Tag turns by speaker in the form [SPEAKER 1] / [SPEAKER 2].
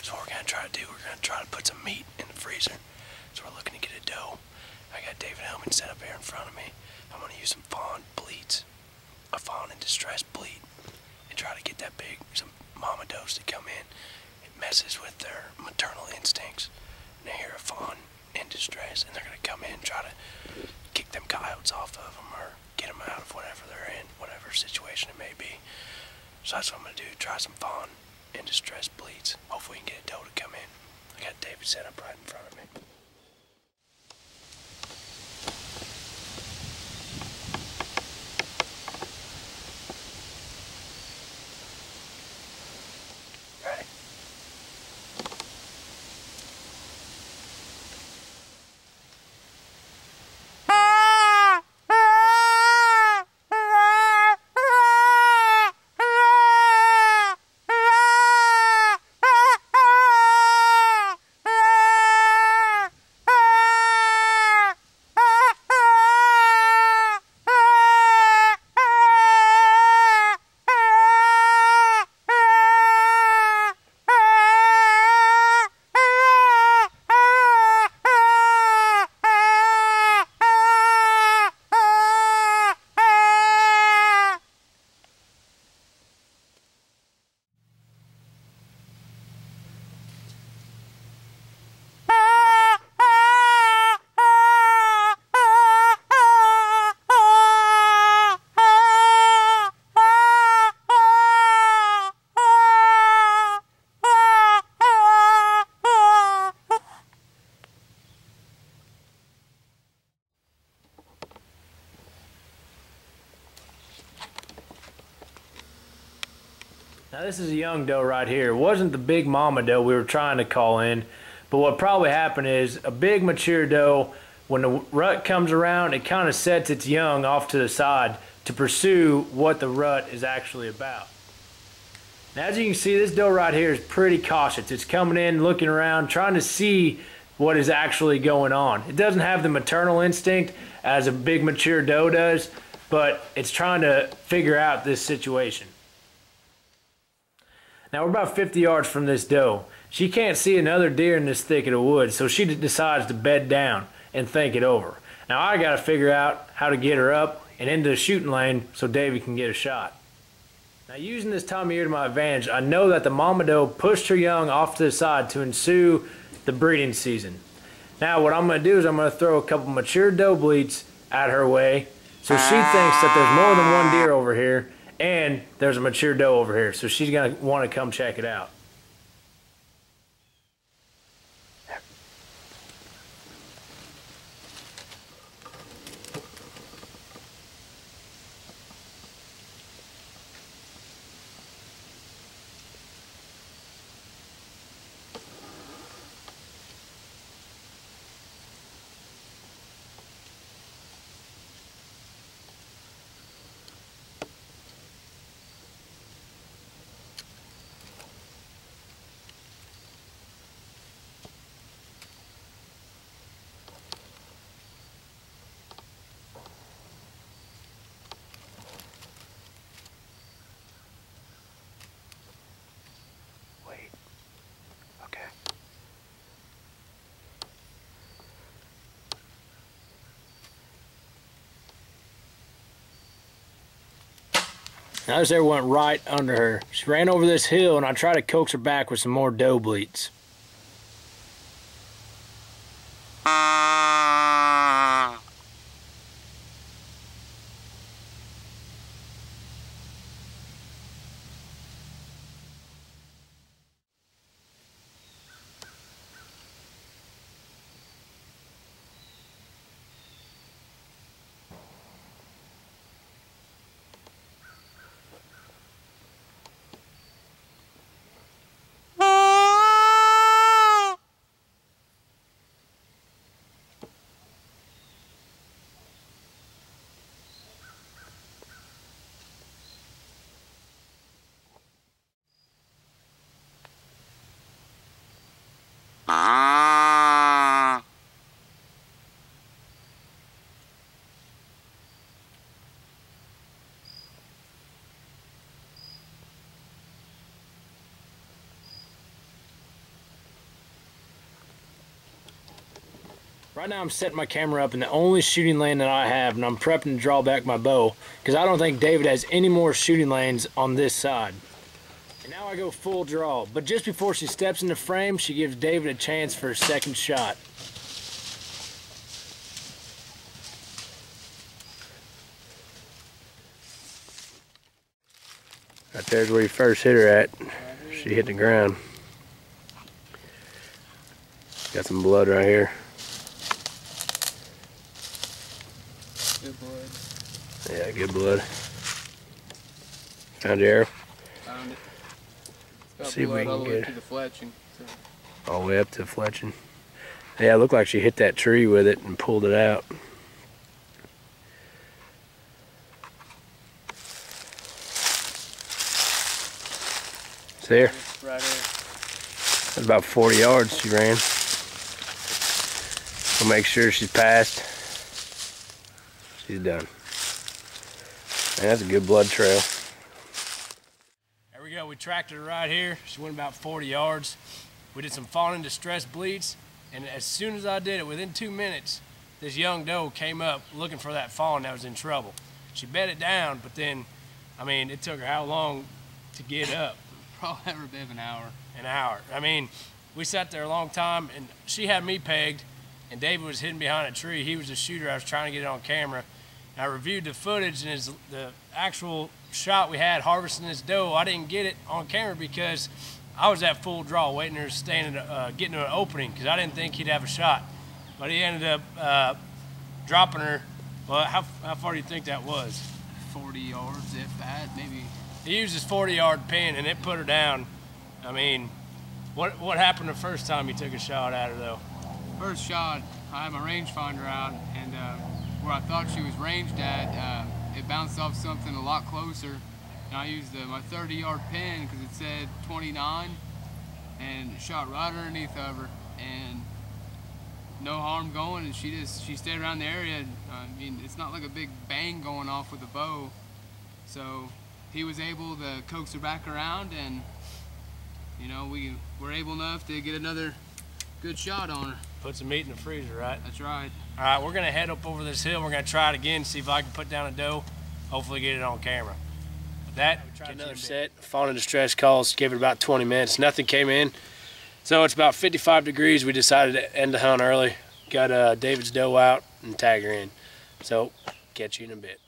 [SPEAKER 1] So what we're gonna try to do, we're gonna try to put some meat in the freezer. So we're looking to get a doe. I got David Hellman set up here in front of me. I'm gonna use some fawn bleats, a fawn in distress bleat, and try to get that some mama does to come in. It messes with their maternal instincts. And they hear a fawn in distress, and they're gonna come in and try to kick them coyotes off of them or get them out of whatever they're in, whatever situation it may be. So that's what I'm gonna do, try some fawn in distress bleats. Hopefully we can get a doe to come in. I got David set up right in front of me. Ready? Now this is a young doe right here. It wasn't the big mama doe we were trying to call in, but what probably happened is a big mature doe, when the rut comes around, it kind of sets its young off to the side to pursue what the rut is actually about. Now as you can see, this doe right here is pretty cautious. It's coming in, looking around, trying to see what is actually going on. It doesn't have the maternal instinct as a big mature doe does, but it's trying to figure out this situation. Now we're about 50 yards from this doe. She can't see another deer in this thicket of woods, so she decides to bed down and think it over. Now I gotta figure out how to get her up and into the shooting lane so Davey can get a shot. Now using this time of year to my advantage, I know that the mama doe pushed her young off to the side to ensue the breeding season. Now what I'm gonna do is I'm gonna throw a couple mature doe bleats at her way so she thinks that there's more than one deer over here and there's a mature doe over here, so she's gonna want to come check it out. Now this there went right under her. She ran over this hill and I tried to coax her back with some more doe bleats.
[SPEAKER 2] Right now I'm setting my camera up in the only shooting lane that I have, and I'm prepping to draw back my bow because I don't think David has any more shooting lanes on this side. And now I go full draw, but just before she steps into frame, she gives David a chance for a second shot.
[SPEAKER 1] Right there's where you first hit her at. She hit the ground. Got some blood right here.
[SPEAKER 3] Good blood.
[SPEAKER 1] Yeah, good blood. Found your arrow?
[SPEAKER 3] Found it. It's got
[SPEAKER 1] See if we
[SPEAKER 3] blood all
[SPEAKER 1] can
[SPEAKER 3] the way
[SPEAKER 1] get
[SPEAKER 3] to the fletching. So.
[SPEAKER 1] all the way up to fletching. Yeah, it looked like she hit that tree with it and pulled it out. See her?
[SPEAKER 3] Right here.
[SPEAKER 1] That's about 40 yards she ran. We'll make sure she's passed. She's done. Man, that's a good blood trail.
[SPEAKER 2] There we go, we tracked her right here. She went about 40 yards. We did some fawn in distress bleats, and as soon as I did it, within 2 minutes, this young doe came up looking for that fawn that was in trouble. She bedded down, but then, I mean, it took her how long to get up?
[SPEAKER 3] Probably every bit of an hour.
[SPEAKER 2] An hour. I mean, we sat there a long time, and she had me pegged, and David was hidden behind a tree. He was the shooter. I was trying to get it on camera. And I reviewed the footage, and the actual shot we had harvesting this doe, I didn't get it on camera because I was at full draw, waiting her standing, getting to an opening, because I didn't think he'd have a shot. But he ended up dropping her. Well, how far do you think that was?
[SPEAKER 3] 40 yards, if that, maybe.
[SPEAKER 2] He used his 40-yard pin, and it put her down. I mean, what happened the first time you took a shot at her, though?
[SPEAKER 3] First shot, I had my rangefinder out, and where I thought she was ranged at, it bounced off something a lot closer. And I used my 30-yard pin because it said 29, and shot right underneath of her, and no harm going. And she stayed around the area. I mean, it's not like a big bang going off with the bow, so he was able to coax her back around, and you know, we were able enough to get another good shot on her.
[SPEAKER 2] Put some meat in the freezer, right?
[SPEAKER 3] That's right.
[SPEAKER 2] All right, we're gonna head up over this hill. We're gonna try it again, see if I can put down a doe, hopefully get it on camera. With that, get another set. Fawn in distress calls, gave it about 20 minutes. Nothing came in. So it's about 55 degrees. We decided to end the hunt early. Got David's doe out and tag her in. So catch you in a bit.